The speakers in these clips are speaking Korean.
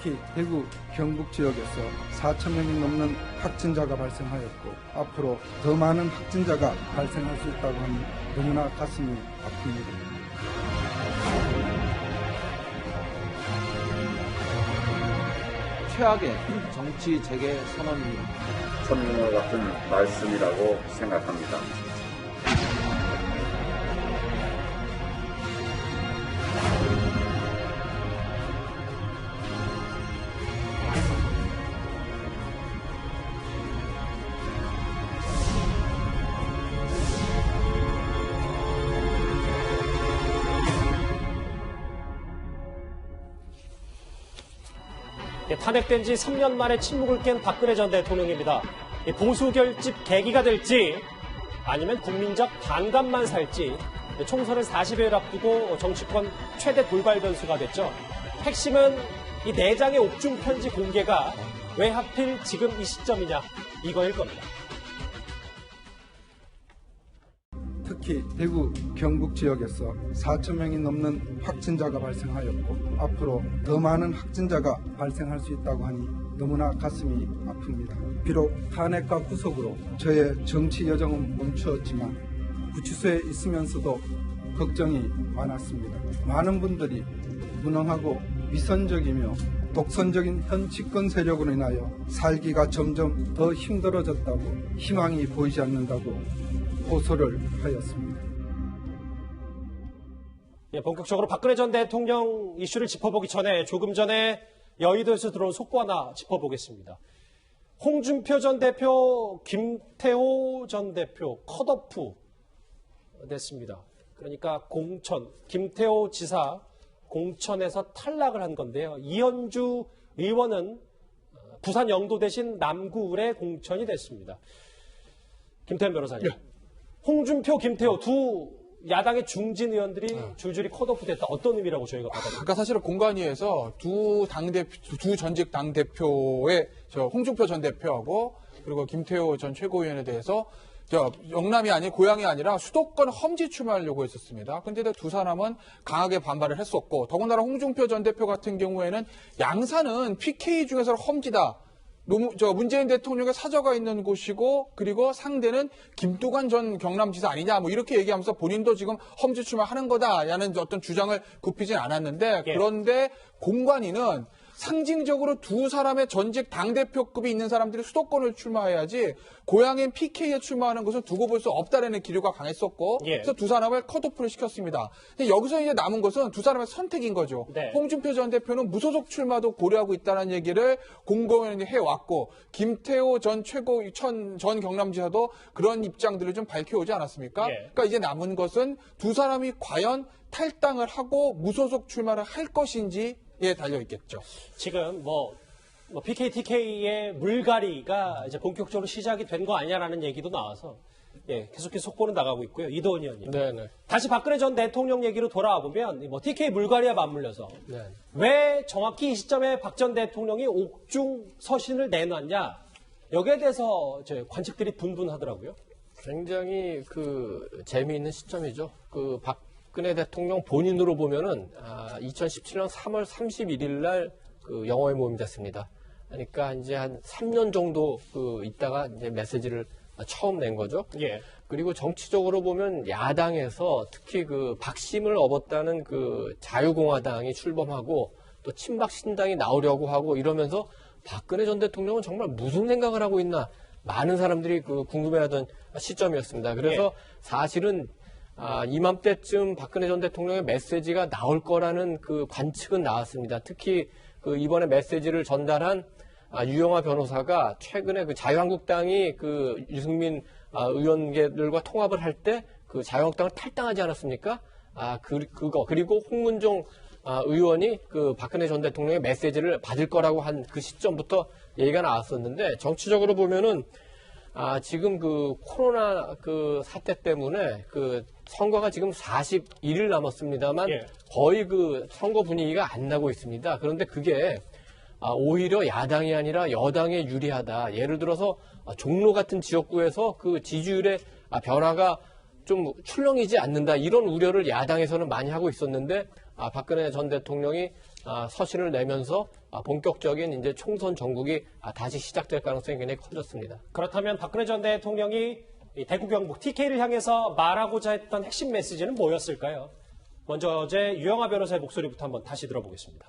특히 대구, 경북 지역에서 4,000명이 넘는 확진자가 발생하였고 앞으로 더 많은 확진자가 발생할 수 있다고 하니 너무나 가슴이 아픕니다. 최악의 정치 재개 선언입니다. 천문호 같은 말씀이라고 생각합니다. 탄핵된 지 3년 만에 침묵을 깬 박근혜 전 대통령입니다. 보수 결집 계기가 될지 아니면 국민적 반감만 살지 총선을 40여일 앞두고 정치권 최대 돌발 변수가 됐죠. 핵심은 이 내장의 옥중 편지 공개가 왜 하필 지금 이 시점이냐 이거일 겁니다. 특히 대구, 경북 지역에서 4,000명이 넘는 확진자가 발생하였고 앞으로 더 많은 확진자가 발생할 수 있다고 하니 너무나 가슴이 아픕니다. 비록 탄핵과 구속으로 저의 정치 여정은 멈추었지만 구치소에 있으면서도 걱정이 많았습니다. 많은 분들이 무능하고 위선적이며 독선적인 현 집권 세력으로 인하여 살기가 점점 더 힘들어졌다고, 희망이 보이지 않는다고 호소를 하였습니다. 본격적으로 박근혜 전 대통령 이슈를 짚어보기 전에 조금 전에 여의도에서 들어온 속보 하나 짚어보겠습니다. 홍준표 전 대표, 김태호 전 대표 컷오프 됐습니다. 그러니까 공천, 김태호 지사 공천에서 탈락을 한 건데요. 이현주 의원은 부산 영도 대신 남구을에 공천이 됐습니다. 김태현 변호사님. 예. 홍준표, 김태호 두 야당의 중진 의원들이 줄줄이 컷오프 됐다. 어떤 의미라고 저희가 받아들입니까? 그러니까 사실은 공관위에서 두 전직 당대표의 홍준표 전 대표하고 그리고 김태호 전 최고위원에 대해서 영남이 아닌 고향이 아니라 수도권 험지 출마하려고 했었습니다. 그런데 두 사람은 강하게 반발을 했었고 더군다나 홍준표 전 대표 같은 경우에는 양산은 PK 중에서 험지다. 문재인 대통령의 사저가 있는 곳이고 그리고 상대는 김두관 전 경남지사 아니냐 뭐 이렇게 얘기하면서 본인도 지금 험지 출마하는 거다라는 어떤 주장을 굽히진 않았는데 그런데 공관위는 상징적으로 두 사람의 전직 당대표급이 있는 사람들이 수도권을 출마해야지 고향인 PK에 출마하는 것은 두고 볼 수 없다라는 기류가 강했었고 그래서 두 사람을 컷오프를 시켰습니다. 근데 여기서 이제 남은 것은 두 사람의 선택인 거죠. 네. 홍준표 전 대표는 무소속 출마도 고려하고 있다는 얘기를 공공연히 해왔고 김태호 전 전 경남지사도 그런 입장들을 좀 밝혀오지 않았습니까? 그러니까 이제 남은 것은 두 사람이 과연 탈당을 하고 무소속 출마를 할 것인지 에 달려 있겠죠. 지금 PK, TK의 물갈이가 이제 본격적으로 시작이 된 거 아니냐라는 얘기도 나와서 계속해서 속보는 나가고 있고요. 이도원 의원님. 네네. 다시 박근혜 전 대통령 얘기로 돌아와 보면 TK 물갈이와 맞물려서 왜 정확히 이 시점에 박 전 대통령이 옥중 서신을 내놨냐 여기에 대해서 관측들이 분분하더라고요. 굉장히 재미있는 시점이죠. 박근혜 대통령 본인으로 보면은 2017년 3월 31일 날 영어회 모임이 됐습니다. 그러니까 이제 한 3년 정도 있다가 이제 메시지를 처음 낸 거죠. 예. 그리고 정치적으로 보면 야당에서 특히 박심을 업었다는 자유공화당이 출범하고 또 친박 신당이 나오려고 하고 이러면서 박근혜 전 대통령은 정말 무슨 생각을 하고 있나 많은 사람들이 궁금해하던 시점이었습니다. 그래서 사실은 이맘때쯤 박근혜 전 대통령의 메시지가 나올 거라는 관측은 나왔습니다. 특히 이번에 메시지를 전달한 유영하 변호사가 최근에 자유한국당이 유승민 의원들과 통합을 할 때 자유한국당을 탈당하지 않았습니까? 그리고 홍문종 의원이 박근혜 전 대통령의 메시지를 받을 거라고 한 그 시점부터 얘기가 나왔었는데 정치적으로 보면은 지금 코로나 사태 때문에 선거가 지금 41일 남았습니다만 거의 선거 분위기가 안 나고 있습니다. 그런데 그게 오히려 야당이 아니라 여당에 유리하다. 예를 들어서 종로 같은 지역구에서 지지율의 변화가 좀 출렁이지 않는다. 이런 우려를 야당에서는 많이 하고 있었는데 박근혜 전 대통령이 서신을 내면서 본격적인 이제 총선 전국이 다시 시작될 가능성이 굉장히 커졌습니다. 그렇다면 박근혜 전 대통령이 이 대구 경북 TK를 향해서 말하고자 했던 핵심 메시지는 뭐였을까요? 먼저 어제 유영하 변호사의 목소리부터 한번 다시 들어보겠습니다.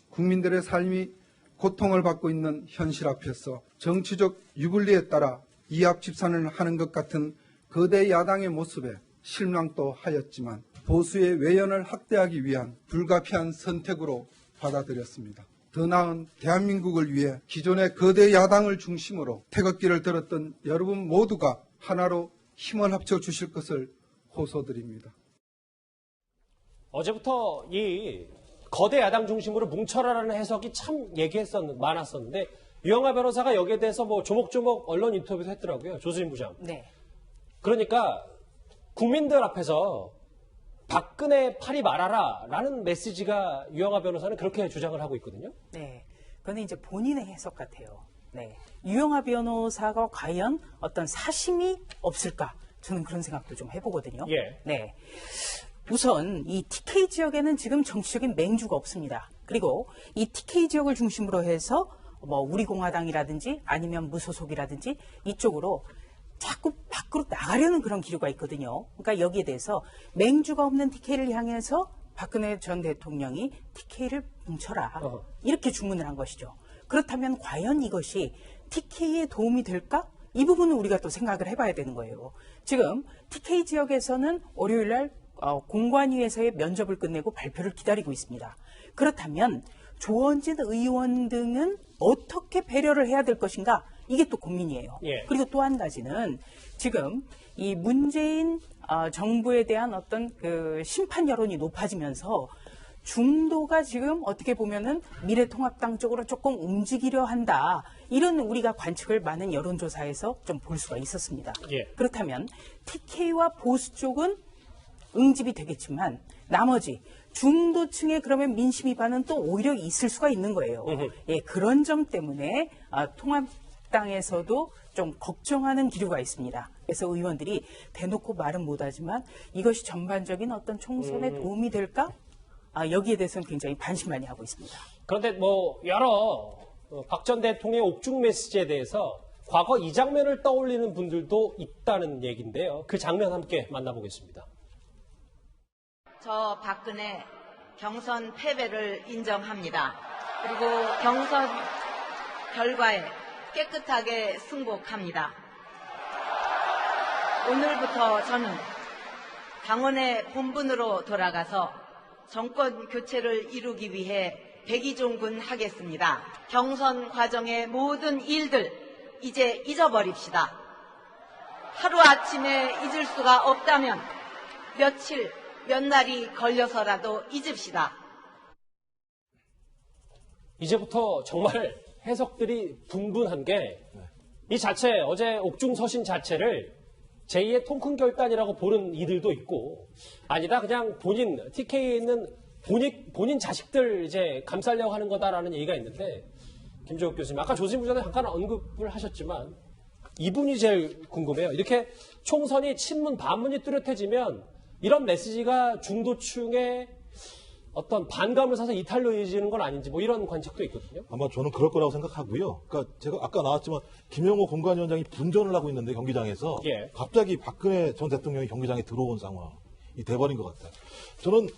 국민들의 삶이 고통을 받고 있는 현실 앞에서 정치적 유불리에 따라 이합집산을 하는 것 같은 거대 야당의 모습에 실망도 하였지만 보수의 외연을 확대하기 위한 불가피한 선택으로 받아들였습니다. 더 나은 대한민국을 위해 기존의 거대 야당을 중심으로 태극기를 들었던 여러분 모두가 하나로 힘을 합쳐 주실 것을 호소드립니다. 어제부터 이 거대 야당 중심으로 뭉쳐라라는 해석이 참 많았었는데 유영하 변호사가 여기에 대해서 뭐 조목조목 언론 인터뷰도 했더라고요. 조수진 부장. 네. 그러니까 국민들 앞에서 박근혜 팔이 말아라라는 메시지가 유영하 변호사는 그렇게 주장을 하고 있거든요. 네. 그건 이제 본인의 해석 같아요. 네. 유영하 변호사가 과연 어떤 사심이 없을까? 저는 그런 생각도 좀 해보거든요. 예. 네. 우선 이 TK 지역에는 지금 정치적인 맹주가 없습니다. 그리고 이 TK 지역을 중심으로 해서 뭐 우리공화당이라든지 아니면 무소속이라든지 이쪽으로 자꾸 밖으로 나가려는 그런 기류가 있거든요. 그러니까 여기에 대해서 맹주가 없는 TK를 향해서 박근혜 전 대통령이 TK를 뭉쳐라 이렇게 주문을 한 것이죠. 그렇다면 과연 이것이 TK에 도움이 될까? 이 부분은 우리가 또 생각을 해봐야 되는 거예요. 지금 TK 지역에서는 월요일 날 공관위에서의 면접을 끝내고 발표를 기다리고 있습니다. 그렇다면 조원진 의원 등은 어떻게 배려를 해야 될 것인가? 이게 또 고민이에요. 예. 그리고 또 한 가지는 지금 이 문재인 정부에 대한 어떤 그 심판 여론이 높아지면서 중도가 지금 어떻게 보면은 미래통합당 쪽으로 조금 움직이려 한다. 이런 우리가 관측을 많은 여론조사에서 좀 볼 수가 있었습니다. 예. 그렇다면 TK와 보수 쪽은 응집이 되겠지만 나머지 중도층의 그러면 민심 위반은 또 오히려 있을 수가 있는 거예요. 예, 그런 점 때문에 통합당에서도 좀 걱정하는 기류가 있습니다. 그래서 의원들이 대놓고 말은 못하지만 이것이 전반적인 어떤 총선에 도움이 될까? 여기에 대해서는 굉장히 반신반의 하고 있습니다. 그런데 뭐 여러 박 전 대통령의 옥중 메시지에 대해서 과거 이 장면을 떠올리는 분들도 있다는 얘기인데요. 그 장면 함께 만나보겠습니다. 저 박근혜 경선 패배를 인정합니다. 그리고 경선 결과에 깨끗하게 승복합니다. 오늘부터 저는 당원의 본분으로 돌아가서 정권 교체를 이루기 위해 백의종군 하겠습니다. 경선 과정의 모든 일들 이제 잊어버립시다. 하루아침에 잊을 수가 없다면 며칠, 몇 날이 걸려서라도 잊읍시다. 이제부터 정말 해석들이 분분한 게 이 자체 어제 옥중 서신 자체를 제2의 통큰 결단이라고 보는 이들도 있고 아니다 그냥 본인 TK에 있는 본인 자식들 이제 감싸려고 하는 거다라는 얘기가 있는데 김종욱 교수님 아까 조진부 전에 잠깐 언급을 하셨지만 이분이 제일 궁금해요. 이렇게 총선이 친문 반문이 뚜렷해지면 이런 메시지가 중도층의 어떤 반감을 사서 이탈로 이어지는 건 아닌지 뭐 이런 관측도 있거든요. 아마 저는 그럴 거라고 생각하고요. 그러니까 제가 아까 나왔지만 김영호 공관위원장이 분전을 하고 있는데 경기장에서 예. 갑자기 박근혜 전 대통령이 경기장에 들어온 상황이 돼버린 것 같아요. 저는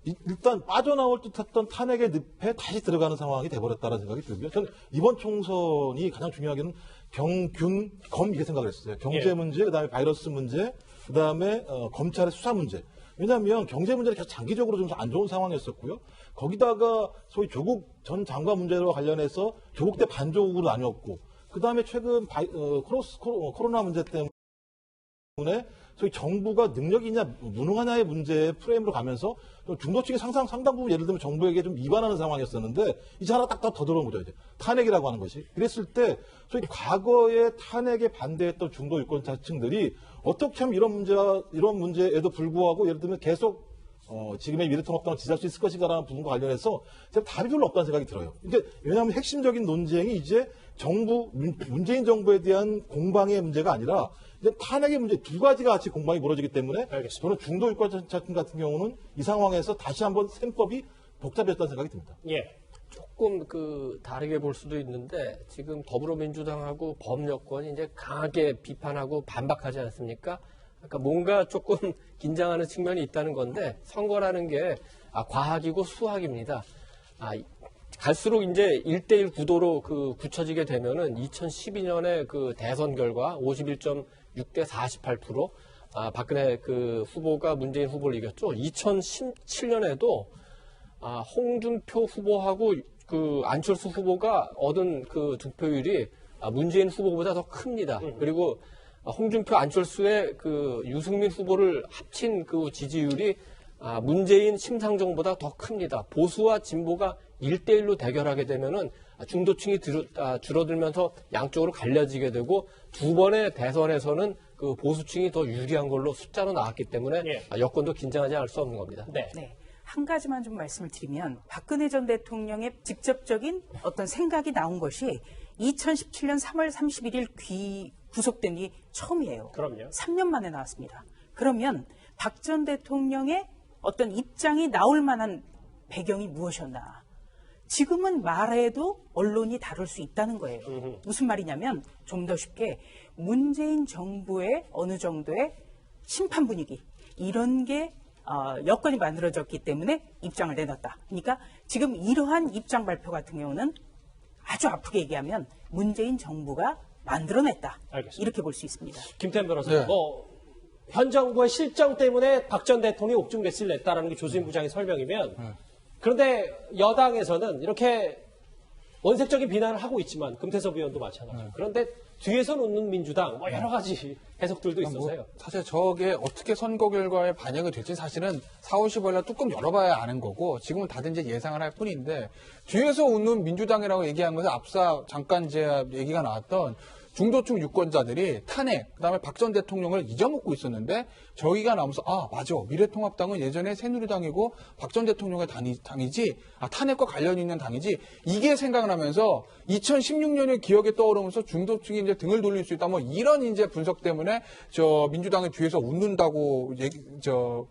일단 빠져나올 듯했던 탄핵의 늪에 다시 들어가는 상황이 돼버렸다는 생각이 들고요. 저는 이번 총선이 가장 중요하게는 경균 검 이렇게 생각을 했어요. 경제 예. 문제, 그다음에 바이러스 문제, 그다음에 검찰의 수사 문제. 왜냐하면 경제 문제는 계속 장기적으로 좀 안 좋은 상황이었었고요. 거기다가 소위 조국 전 장관 문제와 관련해서 조국 대 반조국으로 나뉘었고, 그다음에 최근 코로나 문제 때문에 소위 정부가 능력이 있냐 무능하냐의 문제의 프레임으로 가면서 중도층의 상당 부분 예를 들면 정부에게 좀 위반하는 상황이었었는데 이제 하나 딱 더 들어온 거죠. 이제 탄핵이라고 하는 것이. 그랬을 때 소위 과거에 탄핵에 반대했던 중도 유권자층들이 어떻게 하면 이런 문제에도 불구하고 예를 들면 계속 지금의 미래통합당을 지지할 수 있을 것인가라는 부분과 관련해서 제가 답이 별로 없다는 생각이 들어요. 그러니까 왜냐하면 핵심적인 논쟁이 이제 문재인 정부에 대한 공방의 문제가 아니라 이제 탄핵의 문제 두 가지가 같이 공방이 벌어지기 때문에 알겠습니다. 저는 중도 유권자층 같은 경우는 이 상황에서 다시 한번 셈법이 복잡했다는 생각이 듭니다. 예. 조금 다르게 볼 수도 있는데 지금 더불어민주당하고 범여권이 이제 강하게 비판하고 반박하지 않습니까? 그러니까 뭔가 조금 긴장하는 측면이 있다는 건데 선거라는 게 과학이고 수학입니다. 갈수록 이제 1대1 구도로 굳혀지게 되면은 2012년에 대선 결과 51.6대 48%, 박근혜 후보가 문재인 후보를 이겼죠. 2017년에도 홍준표 후보하고 안철수 후보가 얻은 득표율이 문재인 후보보다 더 큽니다. 그리고 홍준표, 안철수의 유승민 후보를 합친 지지율이 문재인, 심상정보다 더 큽니다. 보수와 진보가 1대1로 대결하게 되면은 중도층이 줄어들면서 양쪽으로 갈려지게 되고 두 번의 대선에서는 보수층이 더 유리한 걸로 숫자로 나왔기 때문에 여권도 긴장하지 않을 수 없는 겁니다. 네. 네. 한 가지만 좀 말씀을 드리면 박근혜 전 대통령의 직접적인 어떤 생각이 나온 것이 2017년 3월 31일 구속된 게 처음이에요. 그럼요. 3년 만에 나왔습니다. 그러면 박 전 대통령의 어떤 입장이 나올 만한 배경이 무엇이었나. 지금은 말해도 언론이 다룰 수 있다는 거예요. 무슨 말이냐면 좀 더 쉽게 문재인 정부의 어느 정도의 심판 분위기 이런 게 여건이 만들어졌기 때문에 입장을 내놨다. 그러니까 지금 이러한 입장 발표 같은 경우는 아주 아프게 얘기하면 문재인 정부가 만들어냈다. 알겠습니다. 이렇게 볼 수 있습니다. 김태현 변호사님, 네. 현 정부의 실정 때문에 박 전 대통령이 옥중 메시지를 냈다라는 게 조수진 부장의 설명이면, 그런데 여당에서는 이렇게 원색적인 비난을 하고 있지만 금태섭 의원도 마찬가지고 그런데 뒤에서 놓는 민주당 여러 가지 해석들도 있어서요. 사실 저게 어떻게 선거 결과에 반영이 될지 사실은 4, 50일날 뚜껑 열어봐야 아는 거고 지금은 다들 이제 예상을 할 뿐인데 뒤에서 웃는 민주당이라고 얘기한 것은 앞서 잠깐 이제 얘기가 나왔던 중도층 유권자들이 탄핵, 그다음에 박 전 대통령을 잊어먹고 있었는데 저기가 나오면서 맞아. 미래통합당은 예전에 새누리당이고 박 전 대통령의 당이지 탄핵과 관련이 있는 당이지 이게 생각나면서 2016년의 기억에 떠오르면서 중도층이 이제 등을 돌릴 수 있다. 뭐 이런 이제 분석 때문에 민주당의 뒤에서 웃는다고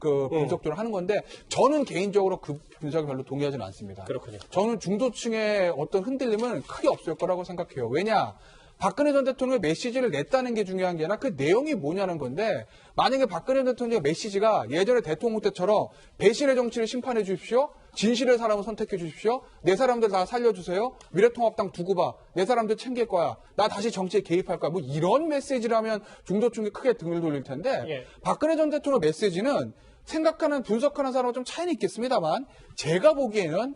분석들을 하는 건데 저는 개인적으로 그 분석에 별로 동의하지는 않습니다. 그렇군요. 저는 중도층의 어떤 흔들림은 크게 없을 거라고 생각해요. 왜냐? 박근혜 전 대통령의 메시지를 냈다는 게 중요한 게 아니라 그 내용이 뭐냐는 건데 만약에 박근혜 대통령의 메시지가 예전에 대통령 때처럼 배신의 정치를 심판해 주십시오. 진실의 사람을 선택해 주십시오. 내 사람들 다 살려주세요. 미래통합당 두고 봐. 내 사람들 챙길 거야. 나 다시 정치에 개입할 거야. 뭐 이런 메시지라면 중도층이 크게 등을 돌릴 텐데 박근혜 전 대통령 메시지는 생각하는 분석하는 사람은 좀 차이는 있겠습니다만 제가 보기에는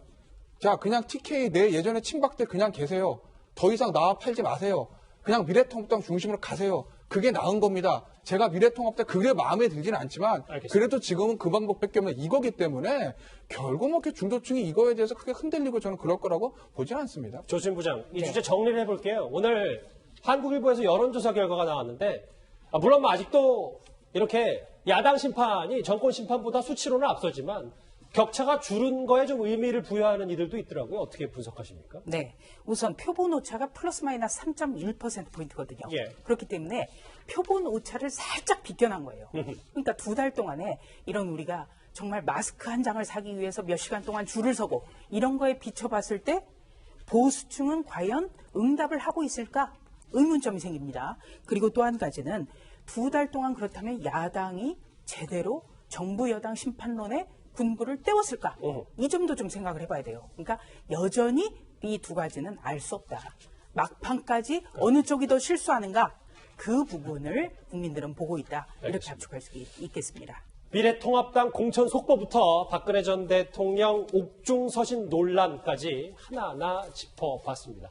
자 그냥 TK 내 예전에 친박들 그냥 계세요. 더 이상 나와 팔지 마세요. 그냥 미래통합당 중심으로 가세요. 그게 나은 겁니다. 제가 미래통합당 그게 마음에 들지는 않지만 알겠습니다. 그래도 지금은 그 방법밖에 없는 이거기 때문에 결국 뭐 중도층이 이거에 대해서 크게 흔들리고 저는 그럴 거라고 보지는 않습니다. 조수진 부장, 이 주제 정리를 해볼게요. 오늘 한국일보에서 여론조사 결과가 나왔는데 물론 뭐 아직도 이렇게 야당 심판이 정권 심판보다 수치로는 앞서지만 격차가 줄은 거에 좀 의미를 부여하는 이들도 있더라고요. 어떻게 분석하십니까? 네. 우선 표본 오차가 플러스 마이너스 3.1%포인트거든요. 예. 그렇기 때문에 표본 오차를 살짝 비껴난 거예요. 그러니까 2달 동안에 이런 우리가 정말 마스크 한 장을 사기 위해서 몇 시간 동안 줄을 서고 이런 거에 비춰봤을 때 보수층은 과연 응답을 하고 있을까? 의문점이 생깁니다. 그리고 또 한 가지는 2달 동안 그렇다면 야당이 제대로 정부 여당 심판론에 군부를 떼웠을까? 이 점도 좀 생각을 해봐야 돼요. 그러니까 여전히 이 두 가지는 알 수 없다. 막판까지 어느 쪽이 더 실수하는가? 그 부분을 국민들은 보고 있다. 이렇게 압축할 수 있겠습니다. 미래통합당 공천 속보부터 박근혜 전 대통령 옥중 서신 논란까지 하나하나 짚어봤습니다.